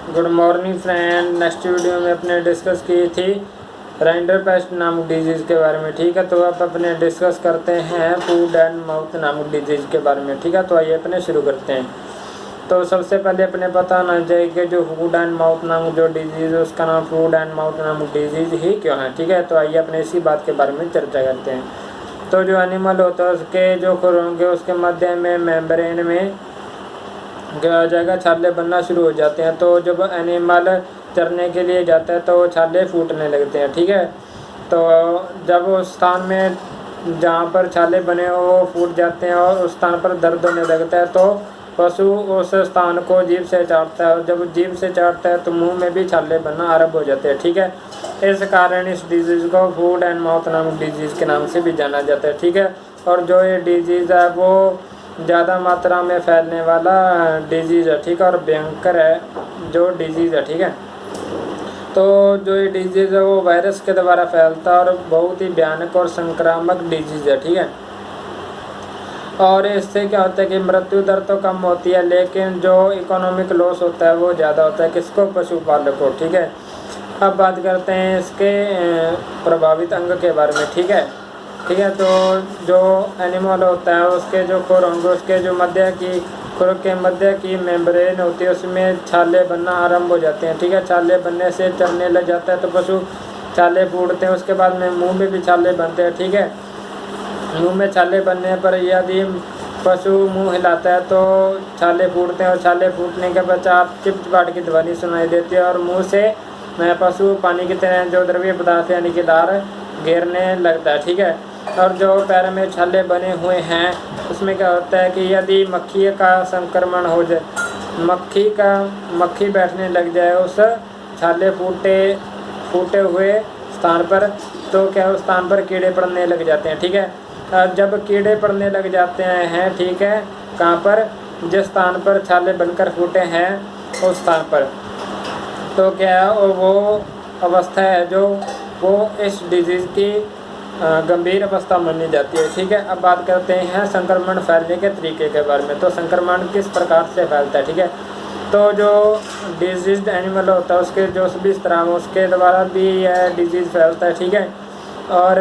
Good morning friend. Next video में अपने discuss की थी राइंडरपेस्ट नामक डिजीज़ के बारे में। ठीक है, तो अब अपने डिस्कस करते हैं फूड एंड माउथ नामक डिजीज़ के बारे में। ठीक है, तो आइए अपने शुरू करते हैं। तो सबसे पहले अपने पता होना चाहिए कि जो फूड एंड माउथ नामक जो डिजीज़ है उसका नाम फूड एंड माउथ नामक डिजीज़ ही क्यों है। ठीक है, तो आइए अपने इसी बात के बारे में चर्चा करते हैं। तो जो एनिमल होता है उसके जो खुर होंगे उसके मध्य में मेम्ब्रेन में क्या हो जाएगा, छाले बनना शुरू हो जाते हैं। तो जब एनिमल चरने के लिए जाता है तो वो छाले फूटने लगते हैं। ठीक है, तो जब उस स्थान में जहाँ पर छाले बने हो वो फूट जाते हैं और उस स्थान पर दर्द होने लगता है तो पशु उस स्थान को जीभ से चाटता है और जब जीभ से चाटता है तो मुंह में भी छाले बनना आरंभ हो जाते हैं। ठीक है, इस कारण इस डिजीज़ को फूड एंड माउथ नामक डिजीज़ के नाम से भी जाना जाता है। ठीक है, और जो ये डिजीज़ है वो ज़्यादा मात्रा में फैलने वाला डिजीज़ है। ठीक है, और भयंकर है जो डिजीज़ है। ठीक है, तो जो ये डिजीज़ है वो वायरस के द्वारा फैलता है और बहुत ही भयानक और संक्रामक डिजीज़ है। ठीक है, और इससे क्या होता है कि मृत्यु दर तो कम होती है लेकिन जो इकोनॉमिक लॉस होता है वो ज़्यादा होता है। किसको? पशुपालक को। ठीक है, अब बात करते हैं इसके प्रभावित अंग के बारे में। ठीक है, तो जो एनिमल होता है उसके जो खुर होंगे उसके जो खुर के मध्य की मेम्ब्रेन होती है उसमें छाले बनना आरंभ हो जाते हैं। ठीक है, छाले बनने से चरने लग जाता है तो पशु छाले फूटते हैं। उसके बाद में मुंह में भी छाले बनते हैं। ठीक है, मुंह में छाले बनने पर यदि पशु मुंह हिलाता है तो छाले फूटते हैं और छाले फूटने के पश्चात चिपचिपाहट की ध्वनि सुनाई देती है और मुंह से पशु पानी की तरह जो द्रव्य पदार्थ यानी कि लार घेरने लगता है। ठीक है, और जो पैर में छाले बने हुए हैं उसमें क्या होता है कि यदि मक्खी का संक्रमण हो जाए, मक्खी बैठने लग जाए उस छाले फूटे हुए स्थान पर तो क्या उस स्थान पर कीड़े पड़ने लग जाते हैं। ठीक है, जब कीड़े पड़ने लग जाते हैं, ठीक है, कहाँ पर? जिस स्थान पर छाले बनकर फूटे हैं उस स्थान पर, तो क्या है वो अवस्था है जो वो इस डिजीज़ की गंभीर अवस्था मानी जाती है। ठीक है, अब बात करते हैं संक्रमण फैलने के तरीके के बारे में। तो संक्रमण किस प्रकार से फैलता है। ठीक है, तो जो डिजीज्ड एनिमल होता है उसके जो भी स्त्राव उसके द्वारा भी यह डिजीज़ फैलता है। ठीक है, और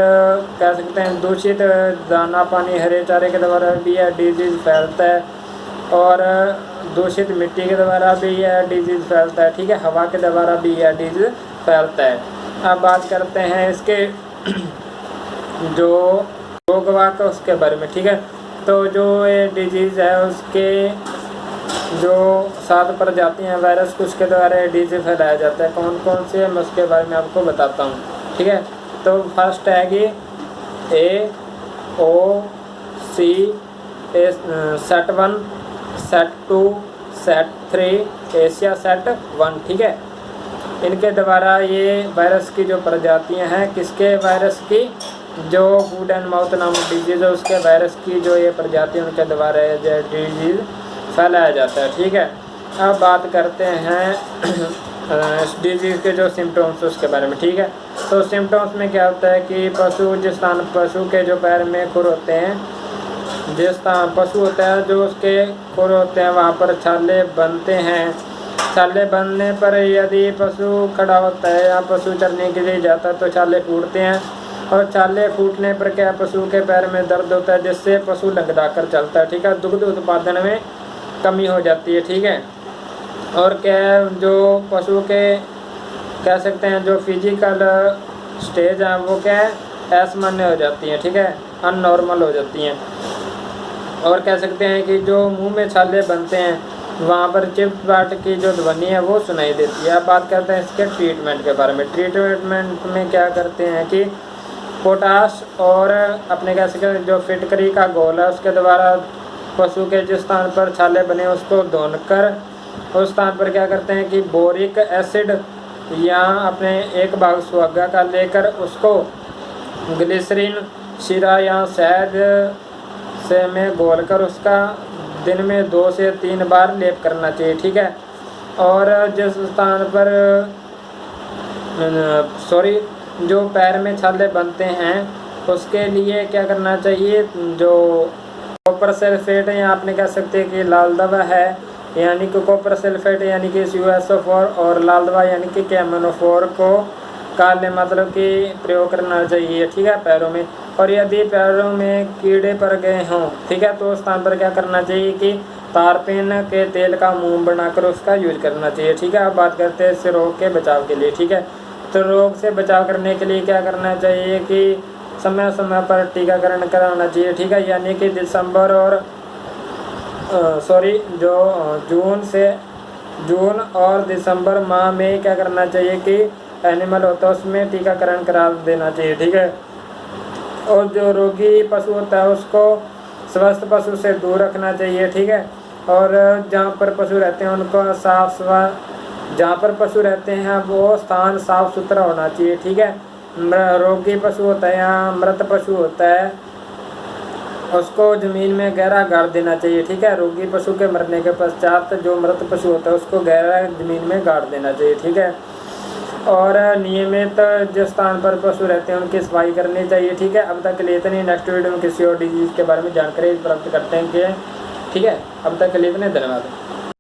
कह सकते हैं दूषित दाना पानी हरे चारे के द्वारा भी यह डिजीज़ फैलता है और दूषित मिट्टी के द्वारा भी यह डिजीज़ फैलता है। ठीक है, हवा के द्वारा भी यह डिजीज़ फैलता है। अब बात करते हैं इसके जो रोगवाहक उसके बारे में। ठीक है, तो जो ये डिजीज़ है उसके जो 7 प्रजातियाँ वायरस उसके द्वारा ये डिजीज़ फैलाया जाता है। कौन कौन से मैं उसके बारे में आपको बताता हूँ। ठीक है, तो फर्स्ट है कि AOC set 1 set 2 set 3 Asia set 1। ठीक है, इनके द्वारा ये वायरस की जो प्रजातियां हैं किसके वायरस की, जो फूड एंड माउथ नामक डिजीज़ है उसके वायरस की जो ये प्रजाति उनके द्वारा जो डिजीज़ फैलाया जाता है। ठीक है, अब बात करते हैं इस डिजीज़ के जो सिम्टम्स उसके बारे में। ठीक है, तो सिम्टम्स में क्या होता है कि पशु के जो पैर में खुर होते हैं, जिस स्थान पशु होता है जो उसके खुर होते हैं वहाँ पर छाले बनते हैं। छाले बनने पर यदि पशु खड़ा होता है या पशु चरने के लिए जाता है तो छाले फूटते हैं और छाले फूटने पर क्या पशु के पैर में दर्द होता है जिससे पशु लंगड़ा कर चलता है। ठीक है, दुग्ध उत्पादन में कमी हो जाती है। ठीक है, और क्या है जो पशु के कह सकते हैं जो फिजिकल स्टेज है वो क्या है असामान्य हो जाती है। ठीक है, अननॉर्मल हो जाती हैं और कह सकते हैं कि जो मुंह में छाले बनते हैं वहाँ पर चिपचिपाहट की जो ध्वनि है वो सुनाई देती है। अब बात करते हैं इसके ट्रीटमेंट के बारे में। ट्रीटमेंट में क्या करते हैं कि पोटाश और अपने कह सकते हैं जो फिटकरी का घोल है उसके द्वारा पशु के जिस स्थान पर छाले बने उसको धोकर उस स्थान पर क्या करते हैं कि बोरिक एसिड या अपने 1 भाग सुहागा का लेकर उसको ग्लिसरीन शीरा या शहद से में घोलकर उसका दिन में 2 से 3 बार लेप करना चाहिए। ठीक है, और जिस स्थान पर जो पैर में छाले बनते हैं उसके लिए क्या करना चाहिए, जो कॉपर सल्फेट या आपने कह सकते हैं कि लाल दवा है यानी कि कॉपर सल्फेट यानी कि CuSO4 और लाल दवा यानी कि KMnO4 को काले मतलब कि प्रयोग करना चाहिए, ठीक है, पैरों में। और यदि पैरों में कीड़े पड़ गए हों, ठीक है, तो उस स्थान पर क्या करना चाहिए कि तारपीन के तेल का मुंह बनाकर उसका यूज करना चाहिए, ठीक है। अब बात करते हैं इस रोग के बचाव के लिए, ठीक है। तो रोग से बचाव करने के लिए क्या करना चाहिए कि समय समय पर टीकाकरण कराना चाहिए, ठीक है। यानी कि दिसंबर और जून और दिसंबर माह में क्या करना चाहिए कि एनिमल होता है उसमें टीकाकरण करा देना चाहिए, ठीक है। और जो रोगी पशु होता है उसको स्वस्थ पशु से दूर रखना चाहिए, ठीक है। और जहाँ पर पशु रहते हैं उनको जहाँ पर पशु रहते हैं वो स्थान साफ सुथरा होना चाहिए, ठीक है। रोगी पशु होता है या मृत पशु होता है उसको ज़मीन में गहरा गाड़ देना चाहिए, ठीक है। रोगी पशु के मरने के पश्चात जो मृत पशु होता है उसको गहरा ज़मीन में गाड़ देना चाहिए, ठीक है। और नियमित जिस स्थान पर पशु रहते हैं उनकी सफाई करनी चाहिए, ठीक है। अब तक के लिए इतने, नेक्स्ट वीडियो में किसी और डिजीज़ के बारे में जानकारी प्राप्त करते हैं कि, ठीक है। अब तक के लिए इतने, धन्यवाद।